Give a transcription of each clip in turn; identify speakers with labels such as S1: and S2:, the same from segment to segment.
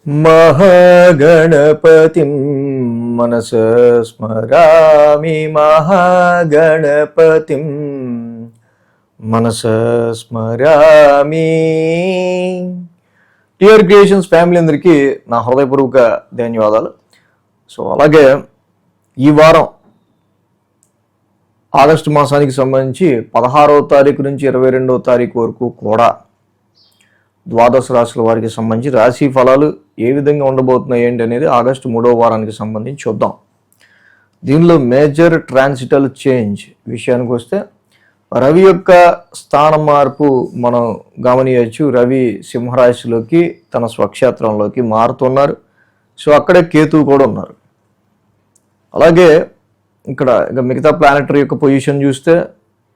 S1: महागणपतिं मनसा स्मरामि महागणपतिं మనసా స్మరామి. TR creations family అందరికీ నా హృదయపూర్వక ధన్యవాదాలు. సో అలాగే ఈ వారం ఆగస్టు మాసానికి సంబంధించి 16వ తారీఖు నుంచి 22వ తారీఖు వరకు కూడా ద్వాదశ రాశుల వారికి సంబంధించి రాశి ఫలాలు ఏ విధంగా ఉండబోతున్నాయి ఏంటి అనేది ఆగస్టు 3వ వారానికి సంబంధించి చూద్దాం. దీనిలో మేజర్ ట్రాన్సిటల్ చేంజ్ విషయానికి వస్తే రవి యొక్క స్థాన మార్పు మనం గమనించవచ్చు. రవి సింహరాశిలోకి తన స్వక్షేత్రంలోకి మారుతున్నారు. సో అక్కడే కేతువు కూడా ఉన్నారు. అలాగే ఇక్కడ ఇక మిగతా ప్లానెటరీ యొక్క పొజిషన్ చూస్తే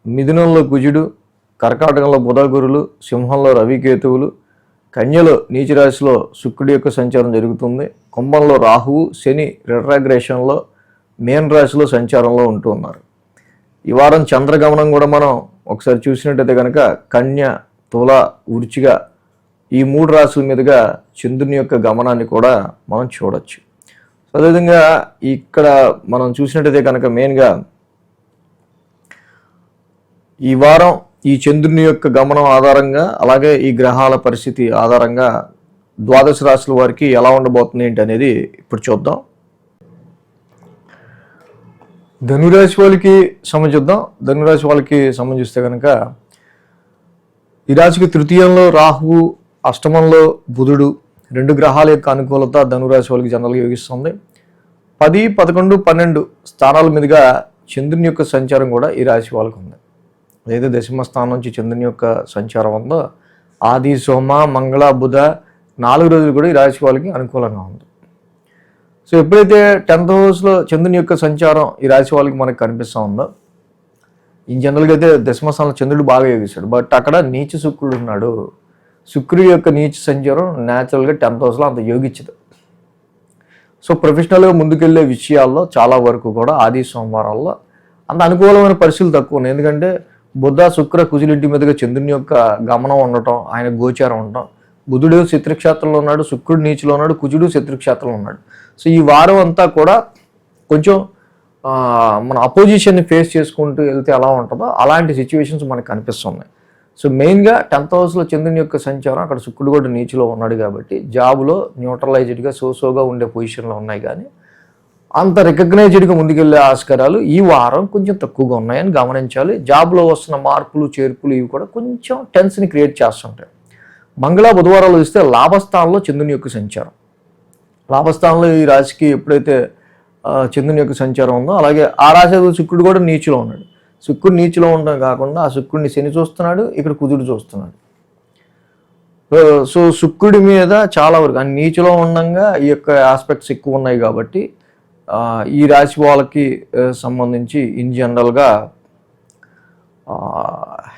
S1: మిథునంలో కుజుడు, కర్కాటకంలో బుధ గురులు, సింహంలో రవి కేతువులు, కన్యలో నీచరాశిలో శుక్రుడి యొక్క సంచారం జరుగుతుంది. కుంభంలో రాహువు, శని రిట్రాగ్రేషన్లో మీన రాశిలో సంచారంలో ఉంటూ ఉన్నారు. ఈ వారం చంద్రగమనం కూడా మనం ఒకసారి చూసినట్టయితే కనుక కన్య, తుల, వృశ్చిక ఈ 3 రాశుల మీదుగా చంద్రుని యొక్క గమనాన్ని కూడా మనం చూడొచ్చు. అదేవిధంగా ఇక్కడ మనం చూసినట్టయితే కనుక మెయిన్గా ఈ వారం ఈ చంద్రుని యొక్క గమనం ఆధారంగా అలాగే ఈ గ్రహాల పరిస్థితి ఆధారంగా ద్వాదశ రాశుల వారికి ఎలా ఉండబోతుంది ఏంటి అనేది ఇప్పుడు చూద్దాం. ధనురాశి వాళ్ళకి సంబంధిద్దాం. ధనురాశి వాళ్ళకి సంబంధిస్తే కనుక ఈ రాశికి తృతీయంలో రాహువు, అష్టమంలో బుధుడు 2 గ్రహాల యొక్క అనుకూలత ధనురాశి వాళ్ళకి జనరల్గా యోగిస్తుంది. 10, 11, 12 స్థానాల మీదుగా చంద్రుని యొక్క సంచారం కూడా ఈ రాశి వాళ్ళకు ఉంది. ఏదైతే దశమ స్థానం నుంచి చంద్రుని యొక్క సంచారం ఉందో ఆది, సోమ, మంగళ, బుధ 4 రోజులు కూడా ఈ రాశి వాళ్ళకి అనుకూలంగా ఉంది. సో ఎప్పుడైతే 10th హౌస్లో చంద్రుని యొక్క సంచారం ఈ రాశి వాళ్ళకి మనకు కనిపిస్తూ ఉందో, ఈ జనరల్గా అయితే దశమ స్థానంలో చంద్రుడు బాగా యోగిస్తాడు. బట్ అక్కడ నీచ శుక్రుడు ఉన్నాడు. శుక్రుడి యొక్క నీచ సంచారం న్యాచురల్గా 10th హౌస్లో అంత యోగించదు. సో ప్రొఫెషనల్గా ముందుకెళ్లే విషయాల్లో చాలా వరకు కూడా ఆది సోమవారాల్లో అంత అనుకూలమైన పరిస్థితులు తక్కువ ఉన్నాయి. ఎందుకంటే బుధ, శుక్ర, కుజులింటి మీదుగా చంద్రుని యొక్క గమనం ఉండటం, ఆయన గోచారం ఉండటం. బుధుడు శత్రుక్షేత్రంలో ఉన్నాడు, శుక్రుడు నీచిలో ఉన్నాడు, కుజుడు శత్రుక్షేత్రంలో ఉన్నాడు. సో ఈ వారం అంతా కూడా కొంచెం మన అపోజిషన్ని ఫేస్ చేసుకుంటూ వెళ్తే ఎలా ఉంటుందో అలాంటి సిచ్యువేషన్స్ మనకు కనిపిస్తున్నాయి. సో మెయిన్గా 10th హౌస్లో చంద్రుని యొక్క సంచారం, అక్కడ శుక్రుడు కూడా నీచిలో ఉన్నాడు కాబట్టి జాబులో న్యూట్రలైజ్డ్గా సోగా ఉండే పొజిషన్లో ఉన్నాయి. కానీ అంత రికగ్నైజ్డ్గా ముందుకెళ్లే ఆస్కారాలు ఈ వారం కొంచెం తక్కువగా ఉన్నాయని గమనించాలి. జాబ్లో వస్తున్న మార్పులు, చేర్పులు ఇవి కూడా కొంచెం టెన్స్ని క్రియేట్ చేస్తుంటాయి. మంగళ, బుధవారాలు చూస్తే లాభస్థానంలో చంద్రుని యొక్క సంచారం. లాభస్థానంలో ఈ రాశికి ఎప్పుడైతే చంద్రుని యొక్క సంచారం ఉందో అలాగే ఆ రాశి శుక్రుడు కూడా నీచిలో ఉన్నాడు. శుక్రుడు నీచిలో ఉండడం కాకుండా ఆ శుక్రుడిని శని చూస్తున్నాడు, ఇక్కడ కుజుడు చూస్తున్నాడు. సో శుక్రుడి మీద చాలా వరకు ఆ నీచిలో ఉండగా ఈ యొక్క ఆస్పెక్ట్స్ ఎక్కువ ఉన్నాయి కాబట్టి ఈ రాశి వాళ్ళకి సంబంధించి ఇన్ జనరల్గా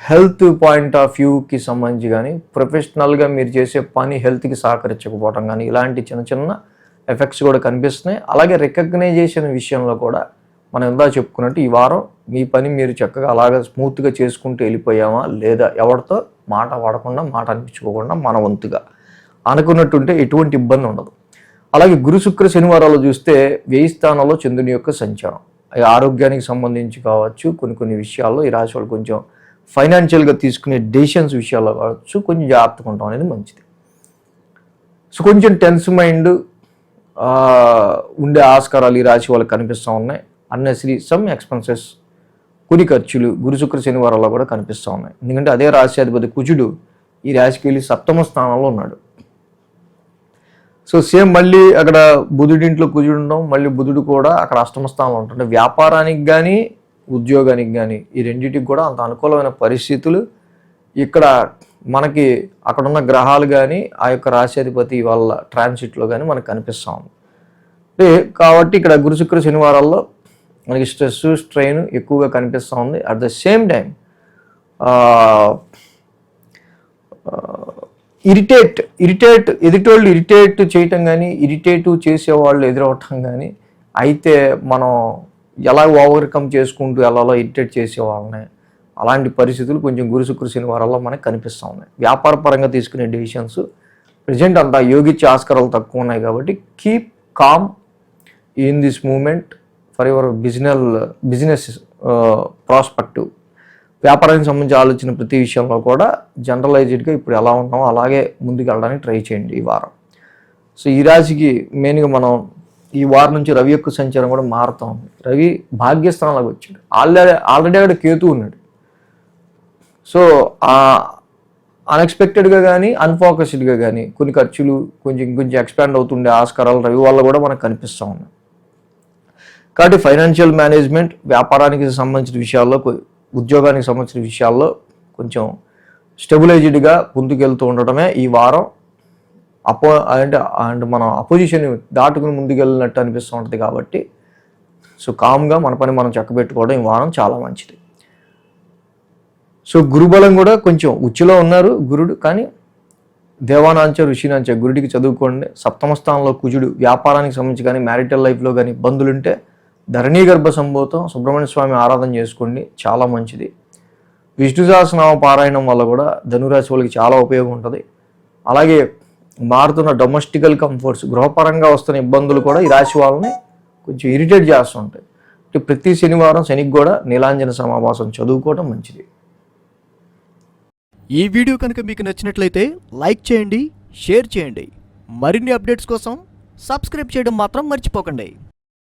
S1: హెల్త్ పాయింట్ ఆఫ్ వ్యూకి సంబంధించి కానీ ప్రొఫెషనల్గా మీరు చేసే పని హెల్త్కి సహకరించకపోవడం కానీ ఇలాంటి చిన్న చిన్న ఎఫెక్ట్స్ కూడా కనిపిస్తున్నాయి. అలాగే రికగ్నైజేషన్ విషయంలో కూడా మనం ఇందా చెప్పుకున్నట్టు ఈ వారం మీ పని మీరు చక్కగా అలాగే స్మూత్గా చేసుకుంటూ వెళ్ళిపోయామా లేదా, ఎవరితో మాట వాడకుండా, మాట అనిపించుకోకుండా మన వంతుగా అనుకున్నట్టుంటే ఎటువంటి ఇబ్బంది ఉండదు. అలాగే గురు, శుక్ర, శనివారాలు చూస్తే 1000 స్థానంలో చంద్రుని యొక్క సంచారం. ఆరోగ్యానికి సంబంధించి కావచ్చు, కొన్ని విషయాల్లో ఈ రాశి వాళ్ళు కొంచెం ఫైనాన్షియల్గా తీసుకునే డెసిషన్స్ విషయాల్లో కావచ్చు కొంచెం జాగ్రత్తగా ఉండడం అనేది మంచిది. సో కొంచెం టెన్స్ మైండ్ ఉండే ఆస్కారాలు ఈ రాశి వాళ్ళకి కనిపిస్తూ ఉన్నాయి. అన్నెసరీ సమ్ ఎక్స్పెన్సెస్, కొన్ని ఖర్చులు గురు, శుక్ర, శనివారాల్లో కూడా కనిపిస్తూ ఉన్నాయి. ఎందుకంటే అదే రాశి అధిపతి కుజుడు ఈ రాశికి వెళ్ళి 7వ స్థానంలో ఉన్నాడు. సో సేమ్ మళ్ళీ అక్కడ బుధుడింట్లో కుజుడు ఉండడం, మళ్ళీ బుధుడు కూడా అక్కడ 8వ స్థానంలో ఉంటుంటే వ్యాపారానికి కానీ ఉద్యోగానికి కానీ ఈ రెండింటికి కూడా అంత అనుకూలమైన పరిస్థితులు ఇక్కడ మనకి అక్కడున్న గ్రహాలు కానీ ఆ యొక్క రాశ్యాధిపతి వాళ్ళ ట్రాన్సిట్లో కానీ మనకు కనిపిస్తూ ఉంది. కాబట్టి ఇక్కడ గురు, శుక్ర, శనివారాల్లో మనకి స్ట్రెస్, స్ట్రెయిన్ ఎక్కువగా కనిపిస్తూ ఉంది. అట్ ద సేమ్ టైం ఎదుటోళ్ళు ఇరిటేట్ చేయటం కానీ ఇరిటేటివ్ చేసేవాళ్ళు ఎదురవటం కానీ అయితే మనం ఎలా ఓవర్కమ్ చేసుకుంటూ ఎలాలో ఇరిటేట్ చేసేవాళ్ళని అలాంటి పరిస్థితులు కొంచెం గురు, శుక్ర, శనివారాల్లో మనకు కనిపిస్తూ ఉన్నాయి. వ్యాపార పరంగా తీసుకునే డెసిషన్స్ ప్రజెంట్ అంతా యోగిచ్చే ఆస్కారాలు తక్కువ ఉన్నాయి కాబట్టి keep calm in this moment for your business prospective. వ్యాపారానికి సంబంధించి ఆలోచన ప్రతి విషయంలో కూడా జనరలైజ్డ్గా ఇప్పుడు ఎలా ఉన్నామో అలాగే ముందుకు వెళ్ళడానికి ట్రై చేయండి ఈ వారం. సో ఈ రాశికి మెయిన్గా మనం ఈ వారం నుంచి రవి యొక్క సంచారం కూడా మారుతూ ఉంది. రవి భాగ్యస్థానంలోకి వచ్చాడు. ఆల్రెడీ అక్కడ కేతు ఉన్నాడు. సో అన్ఎక్స్పెక్టెడ్గా కానీ అన్ఫోకస్డ్గా కానీ కొన్ని ఖర్చులు కొంచెం ఎక్స్పాండ్ అవుతుండే ఆస్కారాలు రవి వల్ల కూడా మనకు కనిపిస్తూ ఉన్నాయి. కాబట్టి ఫైనాన్షియల్ మేనేజ్మెంట్, వ్యాపారానికి సంబంధించిన విషయాల్లో, ఉద్యోగానికి సంబంధించిన విషయాల్లో కొంచెం స్టెబిలైజ్డ్గా ముందుకెళ్తూ ఉండటమే ఈ వారం అండ్ మనం అపోజిషన్ దాటుకుని ముందుకెళ్ళినట్టు అనిపిస్తూ ఉంటుంది. కాబట్టి సో కామ్గా మన పని మనం చక్కబెట్టుకోవడం ఈ వారం చాలా మంచిది. సో గురుబలం కూడా కొంచెం ఉచ్చులో ఉన్నారు గురుడు, కానీ దేవానాంచ ఋషినాంచ గురుడికి చదువుకోండి. సప్తమ స్థానంలో కుజుడు, వ్యాపారానికి సంబంధించి కానీ మ్యారిటల్ లైఫ్లో కానీ ఇబ్బందులుంటే ధరణీ గర్భ సంభూతం సుబ్రహ్మణ్య స్వామి ఆరాధన చేసుకోండి, చాలా మంచిది. విష్ణు సహస్రనామ పారాయణం వల్ల కూడా ధనురాశి వాళ్ళకి చాలా ఉపయోగం ఉంటుంది. అలాగే మారుతున్న డొమెస్టికల్ కంఫర్ట్స్, గృహపరంగా వస్తున్న ఇబ్బందులు కూడా ఈ రాశి వాళ్ళని కొంచెం ఇరిటేట్ చేస్తుంటాయి. ప్రతి శనివారం శనికి కూడా నీలాంజన సమావాసం చదువుకోవడం మంచిది.
S2: ఈ వీడియో కనుక మీకు నచ్చినట్లయితే లైక్ చేయండి, షేర్ చేయండి. మరిన్ని అప్డేట్స్ కోసం సబ్స్క్రైబ్ చేయడం మాత్రం మర్చిపోకండి.